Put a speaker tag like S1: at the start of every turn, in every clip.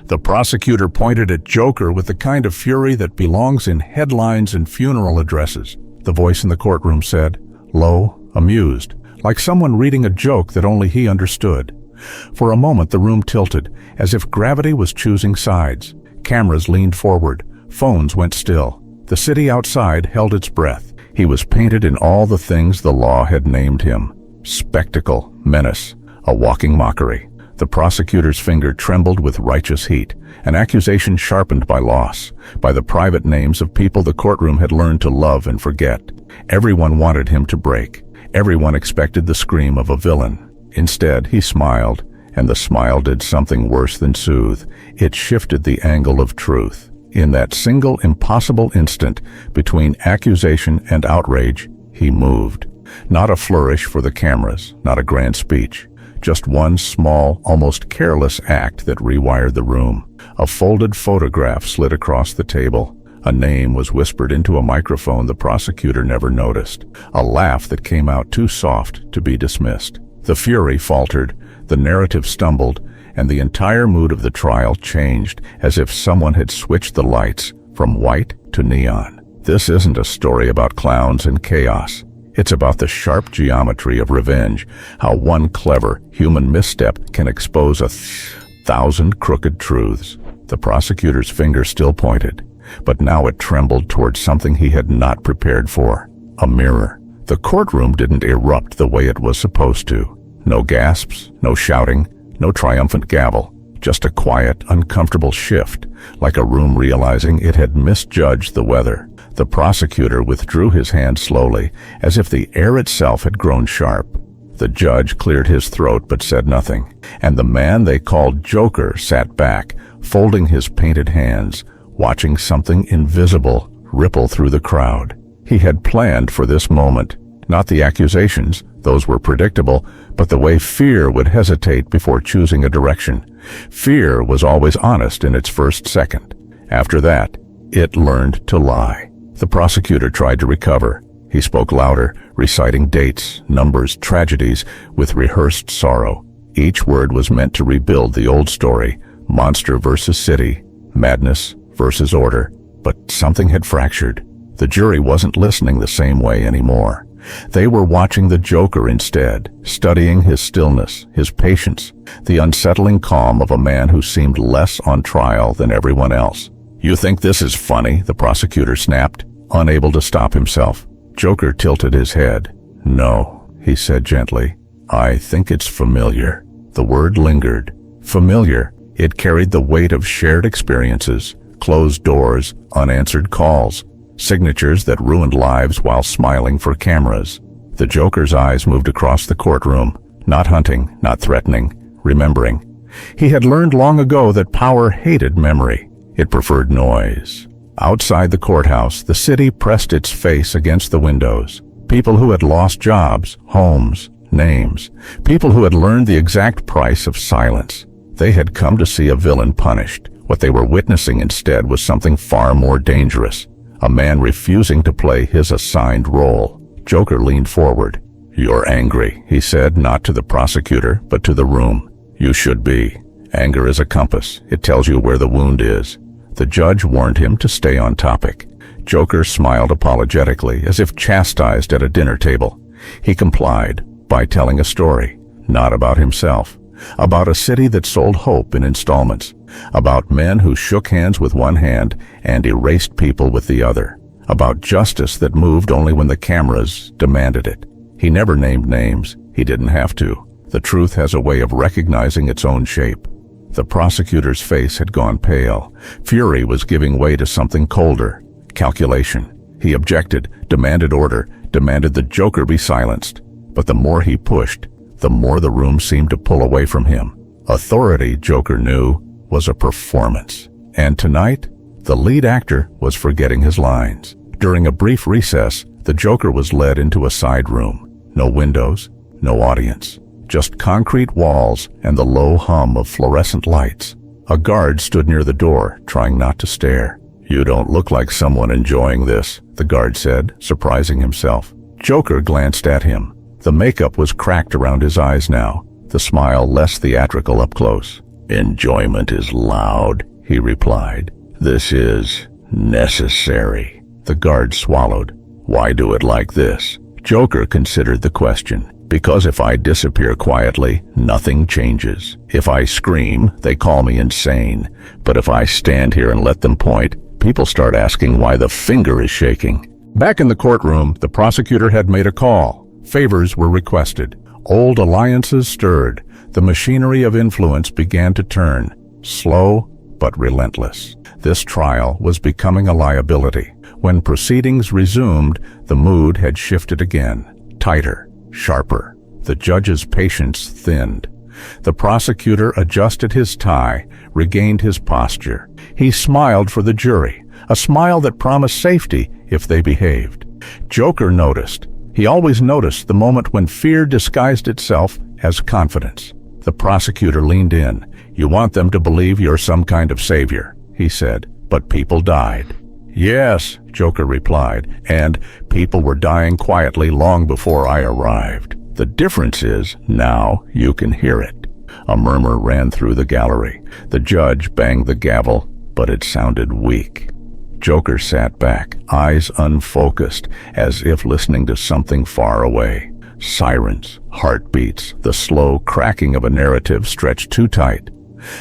S1: The prosecutor pointed at Joker with the kind of fury that belongs in headlines and funeral addresses. The voice in the courtroom said, low, amused, like someone reading a joke that only he understood. For a moment the room tilted, as if gravity was choosing sides. Cameras leaned forward. Phones went still. The city outside held its breath. He was painted in all the things the law had named him. Spectacle, menace, a walking mockery. The prosecutor's finger trembled with righteous heat, an accusation sharpened by loss, by the private names of people the courtroom had learned to love and forget. Everyone wanted him to break. Everyone expected the scream of a villain. Instead, he smiled, and the smile did something worse than soothe. It shifted the angle of truth. In that single impossible instant between accusation and outrage, he moved. Not a flourish for the cameras, not a grand speech. Just one small, almost careless act that rewired the room. A folded photograph slid across the table. A name was whispered into a microphone the prosecutor never noticed. A laugh that came out too soft to be dismissed. The fury faltered, the narrative stumbled, and the entire mood of the trial changed, as if someone had switched the lights from white to neon. This isn't a story about clowns and chaos. It's about the sharp geometry of revenge, how one clever human misstep can expose 1,000 crooked truths. The prosecutor's finger still pointed, but now it trembled towards something he had not prepared for. A mirror. The courtroom didn't erupt the way it was supposed to. No gasps, no shouting, no triumphant gavel. Just a quiet, uncomfortable shift, like a room realizing it had misjudged the weather. The prosecutor withdrew his hand slowly, as if the air itself had grown sharp. The judge cleared his throat but said nothing, and the man they called Joker sat back, folding his painted hands, watching something invisible ripple through the crowd. He had planned for this moment, not the accusations, those were predictable, but the way fear would hesitate before choosing a direction. Fear was always honest in its first second. After that, it learned to lie. The prosecutor tried to recover. He spoke louder, reciting dates, numbers, tragedies, with rehearsed sorrow. Each word was meant to rebuild the old story, monster versus city, madness versus order. But something had fractured. The jury wasn't listening the same way anymore. They were watching the Joker instead, studying his stillness, his patience, the unsettling calm of a man who seemed less on trial than everyone else. "You think this is funny?" the prosecutor snapped, unable to stop himself. Joker tilted his head. "No," he said gently. "I think it's familiar." The word lingered. Familiar. It carried the weight of shared experiences, closed doors, unanswered calls, signatures that ruined lives while smiling for cameras. The Joker's eyes moved across the courtroom, not hunting, not threatening, remembering. He had learned long ago that power hated memory. It preferred noise. Outside the courthouse, the city pressed its face against the windows. People who had lost jobs, homes, names. People who had learned the exact price of silence. They had come to see a villain punished. What they were witnessing instead was something far more dangerous. A man refusing to play his assigned role. Joker leaned forward. "You're angry," he said, not to the prosecutor, but to the room. "You should be. Anger is a compass. It tells you where the wound is." The judge warned him to stay on topic. Joker smiled apologetically, as if chastised at a dinner table. He complied by telling a story, not about himself, about a city that sold hope in installments, about men who shook hands with one hand and erased people with the other, about justice that moved only when the cameras demanded it. He never named names. He didn't have to. The truth has a way of recognizing its own shape. The prosecutor's face had gone pale. Fury was giving way to something colder. Calculation. He objected, demanded order, demanded the Joker be silenced. But the more he pushed, the more the room seemed to pull away from him. Authority, Joker knew, was a performance. And tonight, the lead actor was forgetting his lines. During a brief recess, the Joker was led into a side room. No windows, no audience. Just concrete walls and the low hum of fluorescent lights. A guard stood near the door, trying not to stare. "You don't look like someone enjoying this," the guard said, surprising himself. Joker glanced at him. The makeup was cracked around his eyes now, the smile less theatrical up close.
S2: "Enjoyment is loud," he replied. "This is necessary." The guard swallowed. "Why do it like this?" Joker considered the question. "Because if I disappear quietly, nothing changes. If I scream, they call me insane. But if I stand here and let them point, people start asking why the finger is shaking."
S1: Back in the courtroom, the prosecutor had made a call. Favors were requested. Old alliances stirred. The machinery of influence began to turn, slow but relentless. This trial was becoming a liability. When proceedings resumed, the mood had shifted again, tighter, sharper. The judge's patience thinned. The prosecutor adjusted his tie, regained his posture. He smiled for the jury, a smile that promised safety if they behaved. Joker noticed. He always noticed the moment when fear disguised itself as confidence. The prosecutor leaned in. "You want them to believe you're some kind of savior," he said, "but people died." "Yes," Joker replied, "and people were dying quietly long before I arrived. The difference is, now you can hear it." A murmur ran through the gallery. The judge banged the gavel, but it sounded weak. Joker sat back, eyes unfocused, as if listening to something far away. Sirens, heartbeats, the slow cracking of a narrative stretched too tight.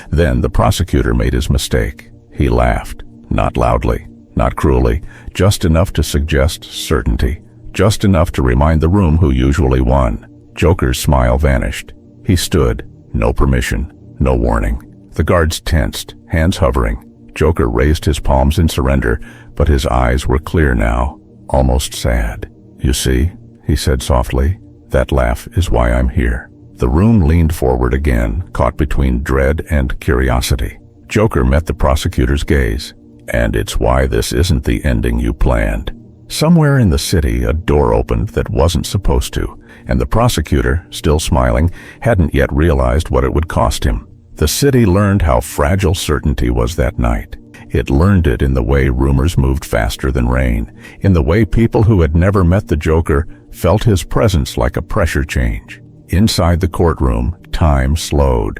S1: Then the prosecutor made his mistake. He laughed, not loudly, not cruelly, just enough to suggest certainty, just enough to remind the room who usually won. Joker's smile vanished. He stood, no permission, no warning. The guards tensed, hands hovering. Joker raised his palms in surrender, but his eyes were clear now, almost sad. "You see," he said softly, "that laugh is why I'm here." The room leaned forward again, caught between dread and curiosity. Joker met the prosecutor's gaze. "And it's why this isn't the ending you planned." Somewhere in the city, a door opened that wasn't supposed to, and the prosecutor, still smiling, hadn't yet realized what it would cost him. The city learned how fragile certainty was that night. It learned it in the way rumors moved faster than rain, in the way people who had never met the Joker felt his presence like a pressure change. Inside the courtroom, time slowed.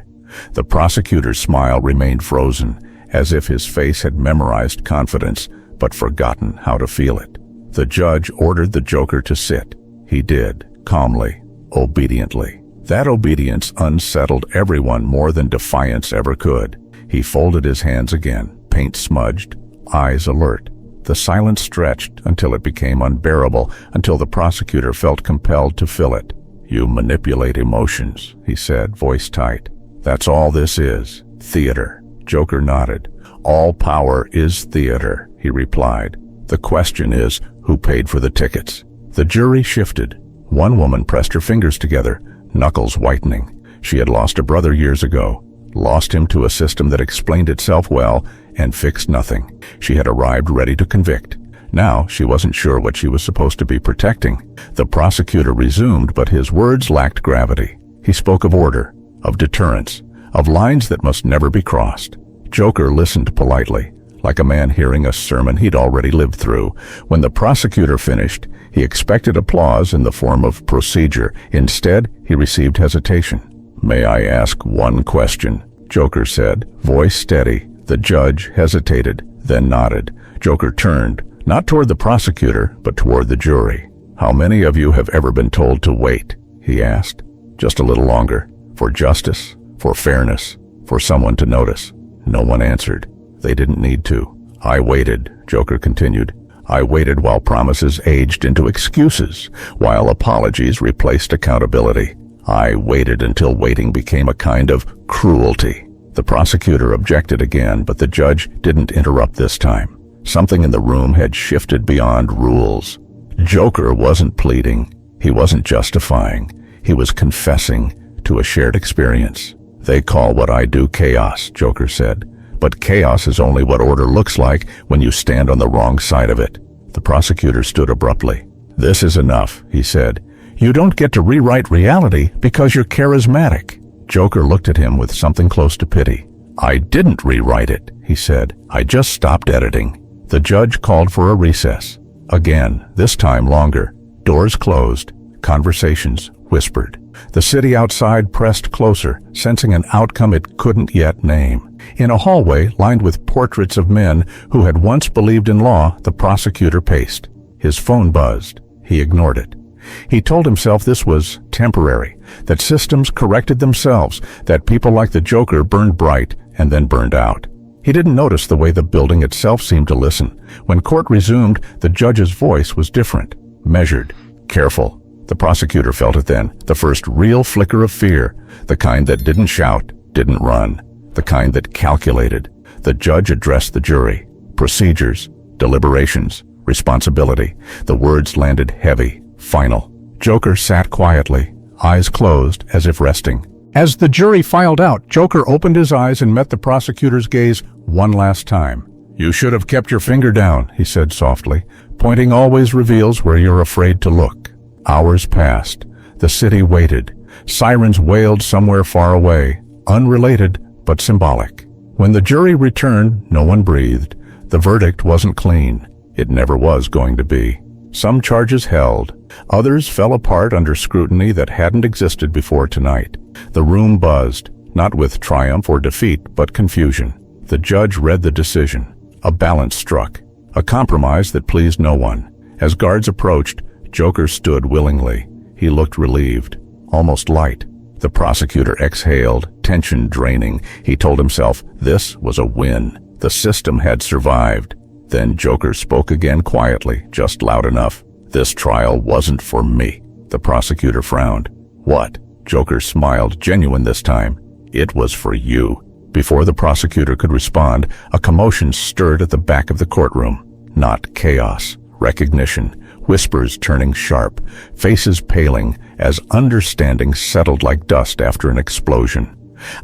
S1: The prosecutor's smile remained frozen, as if his face had memorized confidence but forgotten how to feel it. The judge ordered the Joker to sit. He did, calmly, obediently. That obedience unsettled everyone more than defiance ever could. He folded his hands again, paint smudged, eyes alert. The silence stretched until it became unbearable, until the prosecutor felt compelled to fill it. "You manipulate emotions," he said, voice tight. "That's all this is, theater." Joker nodded. "All power is theater," he replied. "The question is, who paid for the tickets?" The jury shifted. One woman pressed her fingers together, knuckles whitening. She had lost a brother years ago, lost him to a system that explained itself well and fixed nothing. She had arrived ready to convict. Now she wasn't sure what she was supposed to be protecting. The prosecutor resumed, but his words lacked gravity. He spoke of order, of deterrence, of lines that must never be crossed. Joker listened politely, like a man hearing a sermon he'd already lived through. When the prosecutor finished, he expected applause in the form of procedure. Instead, he received hesitation. "May I ask one question?" Joker said, voice steady. The judge hesitated, then nodded. Joker turned, not toward the prosecutor, but toward the jury. "How many of you have ever been told to wait?" he asked. "Just a little longer. For justice, for fairness, for someone to notice." No one answered. They didn't need to. "I waited," Joker continued. "I waited while promises aged into excuses, while apologies replaced accountability. I waited until waiting became a kind of cruelty." The prosecutor objected again, but the judge didn't interrupt this time. Something in the room had shifted beyond rules. Joker wasn't pleading. He wasn't justifying. He was confessing to a shared experience. "They call what I do chaos," Joker said. "But chaos is only what order looks like when you stand on the wrong side of it." The prosecutor stood abruptly. "This is enough," he said. "You don't get to rewrite reality because you're charismatic." Joker looked at him with something close to pity. "I didn't rewrite it," he said. "I just stopped editing." The judge called for a recess. Again, this time longer. Doors closed. Conversations whispered. The city outside pressed closer, sensing an outcome it couldn't yet name. In a hallway lined with portraits of men who had once believed in law, the prosecutor paced. His phone buzzed. He ignored it. He told himself this was temporary, that systems corrected themselves, that people like the Joker burned bright and then burned out. He didn't notice the way the building itself seemed to listen. When court resumed, the judge's voice was different, measured, careful. The prosecutor felt it then, the first real flicker of fear, the kind that didn't shout, didn't run, the kind that calculated. The judge addressed the jury. Procedures, deliberations, responsibility. The words landed heavy, final. Joker sat quietly, eyes closed as if resting. As the jury filed out, Joker opened his eyes and met the prosecutor's gaze one last time. "You should have kept your finger down," he said softly. "Pointing always reveals where you're afraid to look." Hours passed. The city waited. Sirens wailed somewhere far away, unrelated but symbolic. When the jury returned, no one breathed. The verdict wasn't clean. It never was going to be. Some charges held. Others fell apart under scrutiny that hadn't existed before tonight. The room buzzed, not with triumph or defeat, but confusion. The judge read the decision. A balance struck. A compromise that pleased no one. As guards approached, Joker stood willingly. He looked relieved, almost light. The prosecutor exhaled, tension draining. He told himself this was a win. The system had survived. Then Joker spoke again quietly, just loud enough. "This trial wasn't for me." The prosecutor frowned. "What?" Joker smiled, genuine this time. "It was for you." Before the prosecutor could respond, a commotion stirred at the back of the courtroom. Not chaos, recognition, whispers turning sharp, faces paling as understanding settled like dust after an explosion.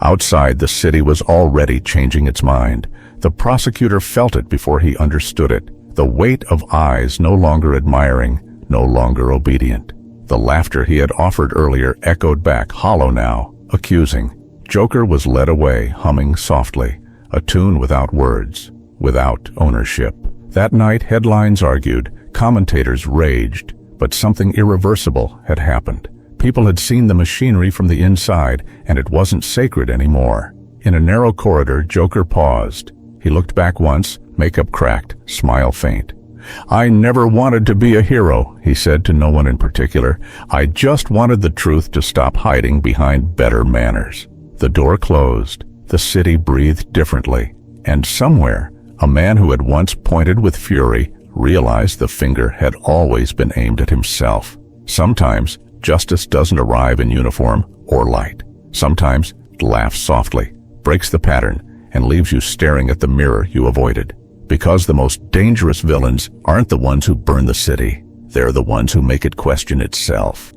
S1: Outside, the city was already changing its mind. The prosecutor felt it before he understood it. The weight of eyes no longer admiring, no longer obedient. The laughter he had offered earlier echoed back, hollow now, accusing. Joker was led away, humming softly, a tune without words, without ownership. That night, headlines argued, commentators raged, but something irreversible had happened. People had seen the machinery from the inside, and it wasn't sacred anymore. In a narrow corridor, Joker paused. He looked back once, makeup cracked, smile faint. "I never wanted to be a hero," he said to no one in particular. "I just wanted the truth to stop hiding behind better manners." The door closed. The city breathed differently. And somewhere, a man who had once pointed with fury realized the finger had always been aimed at himself. Sometimes, justice doesn't arrive in uniform or light. Sometimes, it laughs softly, breaks the pattern, and leaves you staring at the mirror you avoided. Because the most dangerous villains aren't the ones who burn the city. They're the ones who make it question itself.